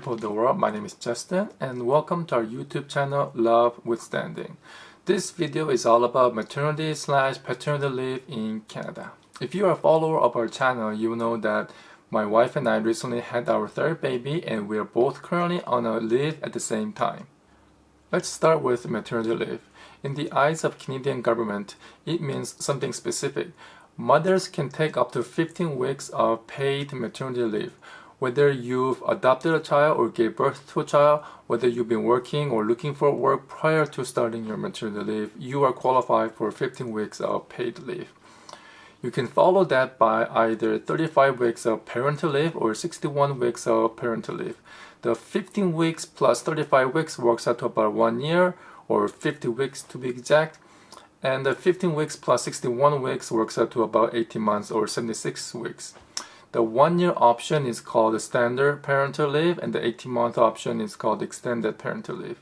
people of the world. My name is Justin and welcome to our YouTube channel, Love Withstanding. This video is all about maternity/paternity leave in Canada. If you are a follower of our channel, you know that my wife and I recently had our third baby and we are both currently on a leave at the same time. Let's start with maternity leave. In the eyes of Canadian government, it means something specific. Mothers can take up to 15 weeks of paid maternity leave. Whether you've adopted a child or gave birth to a child, whether you've been working or looking for work prior to starting your maternity leave, you are qualified for 15 weeks of paid leave. You can follow that by either 35 weeks of parental leave or 61 weeks of parental leave. The 15 weeks plus 35 weeks works out to about 1 year, or 50 weeks to be exact. And the 15 weeks plus 61 weeks works out to about 18 months or 76 weeks. The 1 year option is called the standard parental leave and the 18-month option is called extended parental leave.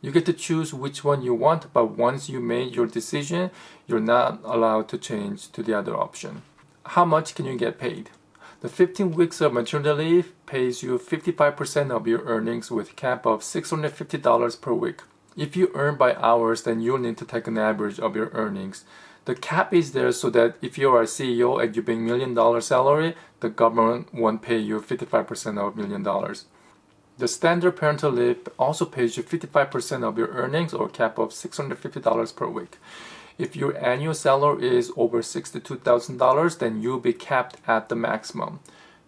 You get to choose which one you want, but once you made your decision, you're not allowed to change to the other option. How much can you get paid? The 15 weeks of maternity leave pays you 55% of your earnings with a cap of $650 per week. If you earn by hours, then you'll need to take an average of your earnings. The cap is there so that if you are a CEO and you bring $1 million salary, the government won't pay you 55% of $1 million. The standard parental leave also pays you 55% of your earnings or a cap of $650 per week. If your annual salary is over $62,000, then you'll be capped at the maximum.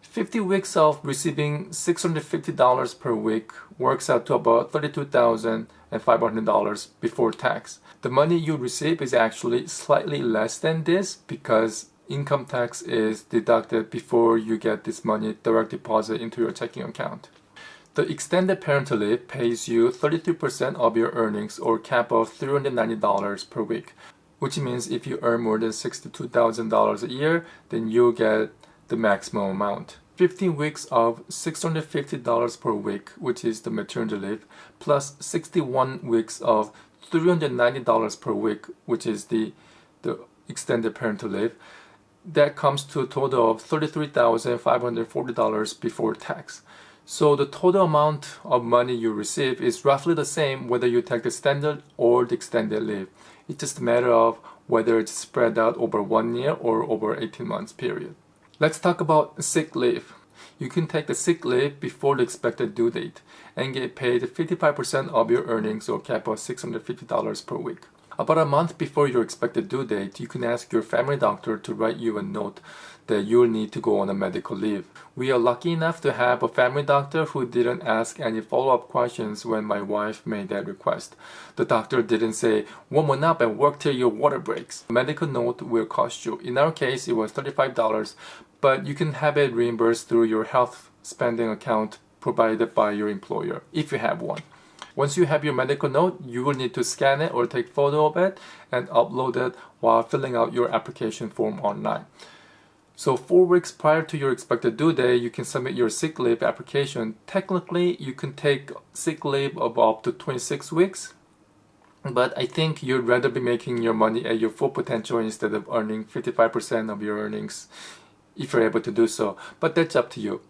50 weeks of receiving $650 per week works out to about $32,500 before tax. The money you receive is actually slightly less than this because income tax is deducted before you get this money direct deposit into your checking account. The extended parental leave pays you 33% of your earnings or a cap of $390 per week, which means if you earn more than $62,000 a year, then you'll get the maximum amount. 15 weeks of $650 per week, which is the maternity leave, plus 61 weeks of $390 per week, which is the extended parental leave, that comes to a total of $33,540 before tax. So the total amount of money you receive is roughly the same whether you take the standard or the extended leave. It's just a matter of whether it's spread out over 1 year or over 18 months period. Let's talk about sick leave. You can take the sick leave before the expected due date and get paid 55% of your earnings or a cap of $650 per week. About a month before your expected due date, you can ask your family doctor to write you a note that you'll need to go on a medical leave. We are lucky enough to have a family doctor who didn't ask any follow-up questions when my wife made that request. The doctor didn't say, "Woman up and work till your water breaks." A medical note will cost you. In our case, it was $35, but you can have it reimbursed through your health spending account provided by your employer, if you have one. Once you have your medical note, you will need to scan it or take photo of it and upload it while filling out your application form online. So 4 weeks prior to your expected due date, you can submit your sick leave application. Technically, you can take sick leave of up to 26 weeks, but I think you'd rather be making your money at your full potential instead of earning 55% of your earnings if you're able to do so, but that's up to you.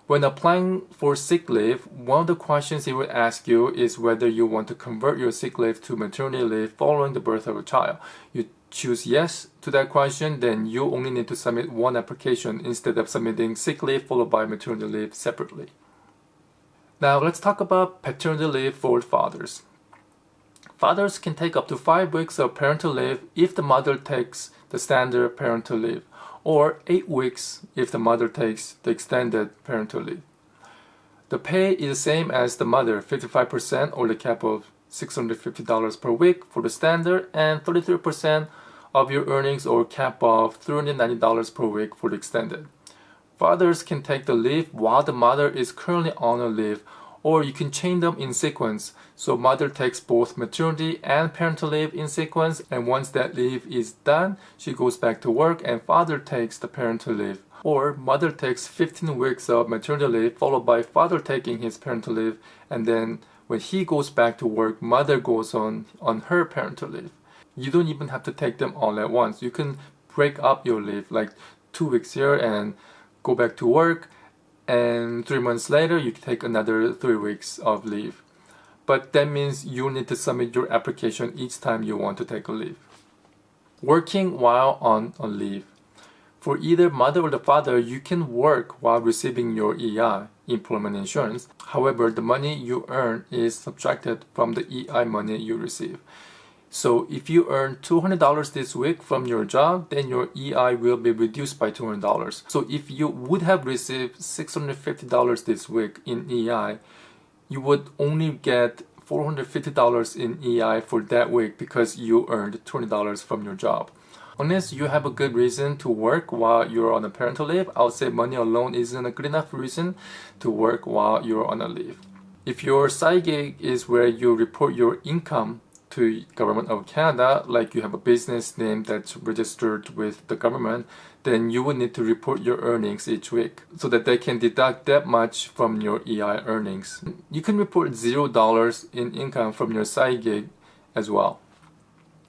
When applying for sick leave, one of the questions it will ask you is whether you want to convert your sick leave to maternity leave following the birth of a child. You choose yes to that question, then you only need to submit one application instead of submitting sick leave followed by maternity leave separately. Now let's talk about paternity leave for fathers. Fathers can take up to 5 weeks of parental leave if the mother takes the standard parental leave, or 8 weeks if the mother takes the extended parental leave. The pay is the same as the mother, 55% or the cap of $650 per week for the standard and 33% of your earnings or cap of $390 per week for the extended. Fathers can take the leave while the mother is currently on a leave, or you can chain them in sequence. So mother takes both maternity and parental leave in sequence, and once that leave is done, she goes back to work and father takes the parental leave. Or mother takes 15 weeks of maternity leave followed by father taking his parental leave, and then when he goes back to work, mother goes on her parental leave. You don't even have to take them all at once. You can break up your leave, like 2 weeks here and go back to work, and 3 months later you take another 3 weeks of leave. But that means you need to submit your application each time you want to take a leave. Working while on a leave. For either mother or the father, you can work while receiving your EI, employment insurance. However, the money you earn is subtracted from the EI money you receive. So if you earn $200 this week from your job, then your EI will be reduced by $200. So if you would have received $650 this week in EI, you would only get $450 in EI for that week because you earned $20 from your job. Unless you have a good reason to work while you're on a parental leave, I would say money alone isn't a good enough reason to work while you're on a leave. If your side gig is where you report your income to Government of Canada, like you have a business name that's registered with the government, then you would need to report your earnings each week so that they can deduct that much from your EI earnings. You can report $0 in income from your side gig as well.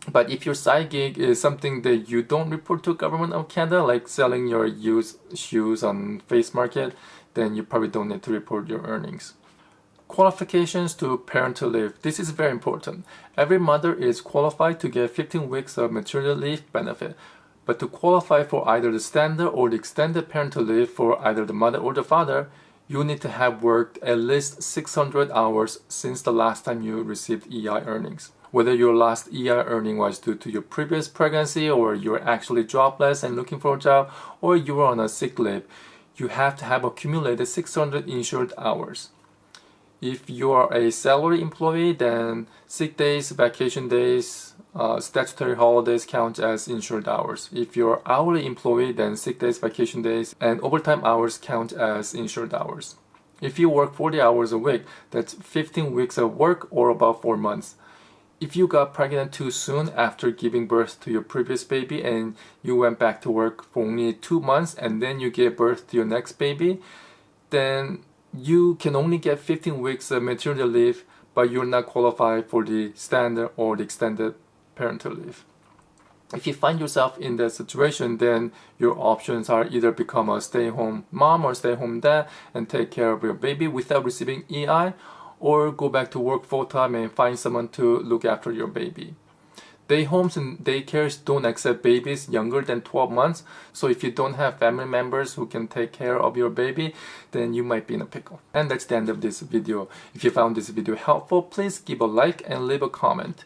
But if your side gig is something that you don't report to Government of Canada, like selling your used shoes on Face Market, then you probably don't need to report your earnings. Qualifications to parental leave. This is very important. Every mother is qualified to get 15 weeks of maternity leave benefit. But to qualify for either the standard or the extended parental leave for either the mother or the father, you need to have worked at least 600 hours since the last time you received EI earnings. Whether your last EI earning was due to your previous pregnancy, or you're actually jobless and looking for a job, or you were on a sick leave, you have to have accumulated 600 insured hours. If you are a salary employee, then sick days, vacation days, statutory holidays count as insured hours. If you're hourly employee, then sick days, vacation days, and overtime hours count as insured hours. If you work 40 hours a week, that's 15 weeks of work or about 4 months. If you got pregnant too soon after giving birth to your previous baby and you went back to work for only 2 months and then you gave birth to your next baby, then you can only get 15 weeks of maternity leave, but you're not qualified for the standard or the extended parental leave. If you find yourself in that situation, then your options are either become a stay-home mom or stay-home dad and take care of your baby without receiving EI, or go back to work full-time and find someone to look after your baby. Day homes and daycares don't accept babies younger than 12 months, so if you don't have family members who can take care of your baby, then you might be in a pickle. And that's the end of this video. If you found this video helpful, please give a like and leave a comment.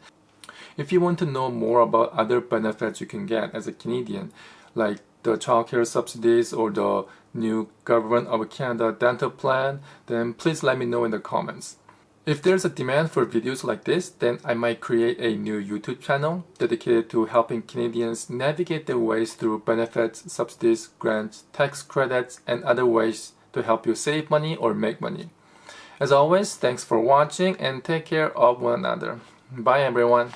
If you want to know more about other benefits you can get as a Canadian, like the childcare subsidies or the new Government of Canada dental plan, then please let me know in the comments. If there's a demand for videos like this, then I might create a new YouTube channel dedicated to helping Canadians navigate their ways through benefits, subsidies, grants, tax credits, and other ways to help you save money or make money. As always, thanks for watching and take care of one another. Bye everyone.